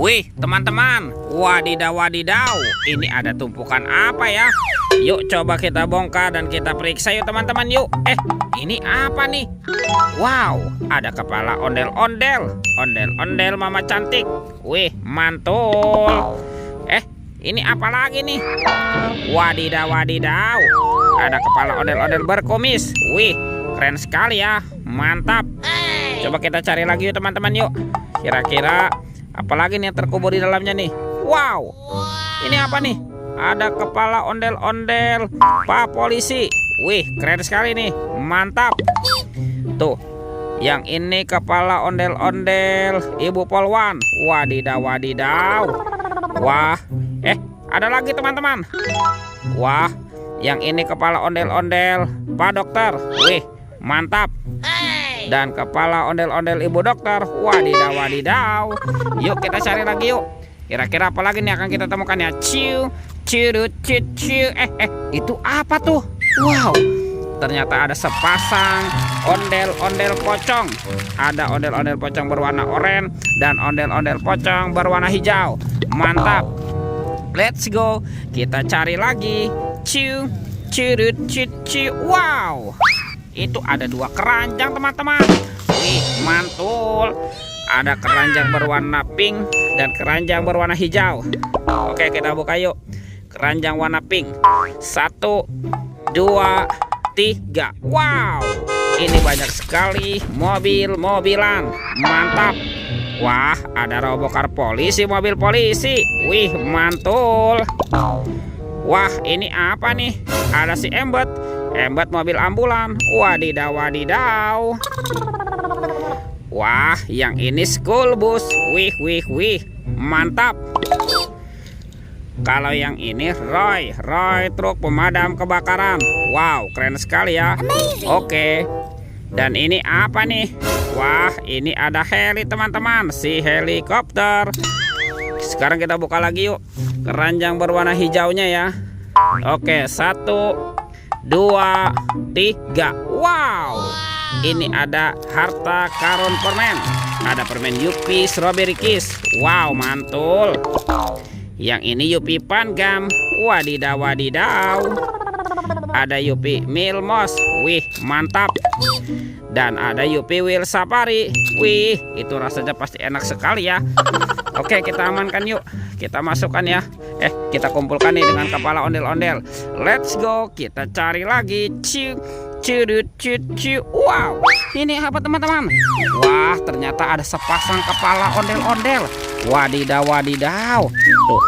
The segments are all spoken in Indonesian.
Wih, teman-teman, wadidaw wadidaw, ini ada tumpukan apa ya? Yuk coba kita bongkar dan kita periksa yuk teman-teman yuk. Ini apa nih? Wow, ada kepala ondel-ondel. Ondel-ondel mama cantik. Wih, mantul. Ini apa lagi nih? Wadidaw wadidaw, ada kepala ondel-ondel berkumis. Wih, keren sekali ya, mantap. Coba kita cari lagi yuk teman-teman yuk. Kira-kira apalagi nih yang terkubur di dalamnya nih? Wow, ini apa nih? Ada kepala ondel-ondel Pak Polisi. Wih, keren sekali nih, mantap. Tuh, yang ini kepala ondel-ondel Ibu Polwan. Wadidaw wadidaw. Wah, ada lagi teman-teman. Wah, yang ini kepala ondel-ondel Pak Dokter. Wih, mantap. Dan kepala ondel-ondel Ibu Dokter. Wadidaw wadidaw. Yuk kita cari lagi yuk. Kira-kira apa lagi nih akan kita temukan ya? Ciu, ciu, ciu, ciu. Itu apa tuh? Wow, ternyata ada sepasang ondel-ondel pocong. Ada ondel-ondel pocong berwarna oranye dan ondel-ondel pocong berwarna hijau. Mantap. Let's go. Kita cari lagi. Ciu, ciu, ciu, ciu. Wow, itu ada dua keranjang teman-teman. Wih, mantul. Ada keranjang berwarna pink dan keranjang berwarna hijau. Oke, kita buka yuk. Keranjang warna pink. 1, 2, 3. Wow, ini banyak sekali mobil-mobilan. Mantap. Wah, ada robokar polisi, mobil polisi. Wih, mantul. Wah, ini apa nih? Ada si Embet mobil ambulan. Wadidaw wadidaw. Wah, yang ini school bus. Wih, wih, wih, mantap. Kalau yang ini Roy truk pemadam kebakaran. Wow, keren sekali ya. Oke. Dan ini apa nih? Wah, ini ada heli teman-teman, si helikopter. Sekarang kita buka lagi yuk. Keranjang berwarna hijaunya ya. Oke, 1, 2, 3. Wow, ini ada harta karun permen. Ada permen Yupi Strawberry Kiss. Wow, mantul. Yang ini Yupi Pangam. Wadidaw wadidaw. Ada Yupi Milmos. Wih, mantap. Dan ada Yupi Will Safari. Wih, itu rasanya pasti enak sekali ya. Oke, kita amankan yuk. Kita masukkan ya. Kita kumpulkan nih dengan kepala ondel-ondel. Let's go. Kita cari lagi. Ciu, ciu, ciu, ciu. Wow, ini apa teman-teman? Wah, ternyata ada sepasang kepala ondel-ondel. Wadidaw wadidaw. Tuh,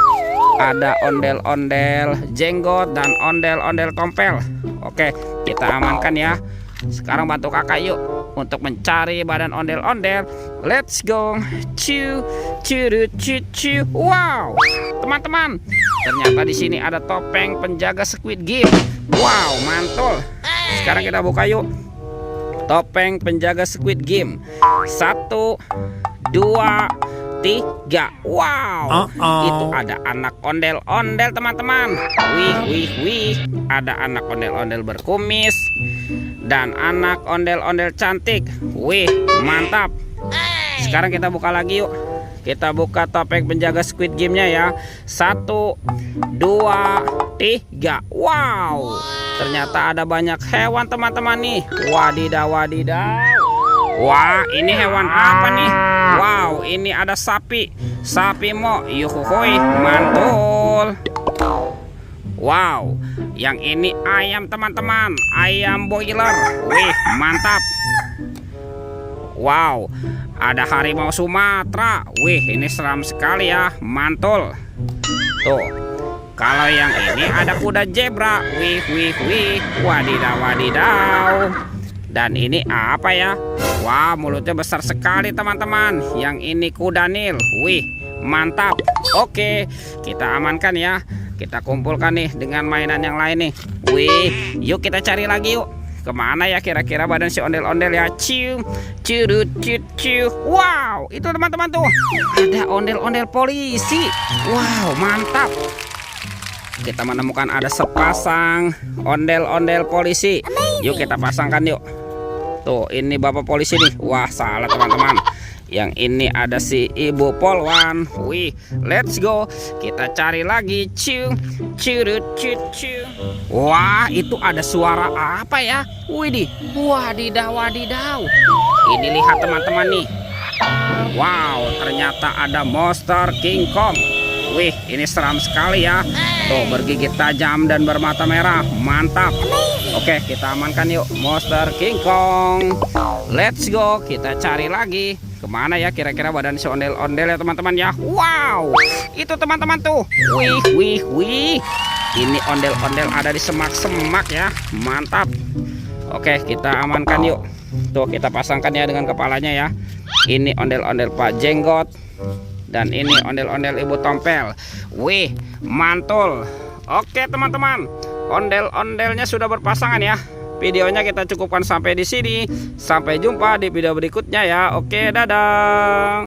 ada ondel-ondel jenggot dan ondel-ondel tompel. Oke, kita amankan ya. Sekarang bantu kakak yuk untuk mencari badan ondel-ondel. Let's go. Ciu, ciu, ciu, ciu. Wow, teman-teman, ternyata di sini ada topeng penjaga Squid Game. Wow, mantul. Sekarang kita buka yuk. Topeng penjaga Squid Game. 1, 2, 3. Wow, itu ada anak ondel-ondel teman-teman. Wih, wih, wih. Ada anak ondel-ondel berkumis dan anak ondel-ondel cantik. Wih, mantap. Sekarang kita buka lagi yuk. Kita buka topeng penjaga Squid Game-nya ya. 1, 2, 3. Wow, ternyata ada banyak hewan teman-teman nih. Wadidaw wadidaw. Wah, ini hewan apa nih? Wow, ini ada sapi. Sapi mo. Yuhuhui, mantul. Wow, yang ini ayam teman-teman. Ayam boiler. Wih, mantap. Wow, ada harimau Sumatera. Wih, ini seram sekali ya. Mantul. Tuh, kalau yang ini ada kuda zebra. Wih, wih, wih. Wadidaw wadidaw. Dan ini apa ya? Wah, mulutnya besar sekali teman-teman. Yang ini kuda Nil. Wih, mantap. Oke, kita amankan ya. Kita kumpulkan nih dengan mainan yang lain nih. Wih, yuk kita cari lagi yuk. Kemana ya kira-kira badan si ondel-ondel ya? Ciu, ciu, ciu, ciu. Wow, itu teman-teman tuh. Ada ondel-ondel polisi. Wow, mantap. Kita menemukan ada sepasang ondel-ondel polisi. Yuk kita pasangkan yuk. Tuh, ini bapak polisi nih. Wah, salah teman-teman. Yang ini ada si Ibu Polwan. Wih, let's go. Kita cari lagi. Wah, itu ada suara apa ya? Widih, wadidaw. Ini lihat teman-teman nih. Wow, ternyata ada monster King Kong. Wih, ini seram sekali ya. Tuh, bergigit tajam dan bermata merah. Mantap. Oke, kita amankan yuk monster King Kong. Let's go. Kita cari lagi. Kemana ya kira-kira badan si ondel-ondel ya teman-teman ya. Wow, itu teman-teman tuh. Wih. Ini ondel-ondel ada di semak-semak ya. Mantap. Oke, kita amankan yuk. Tuh, kita pasangkan ya dengan kepalanya ya. Ini ondel-ondel Pak Jenggot. Dan ini ondel-ondel Ibu Tompel. Wih, mantul. Oke teman-teman, ondel-ondelnya sudah berpasangan ya. Videonya kita cukupkan sampai di sini. Sampai jumpa di video berikutnya ya. Oke, dadah.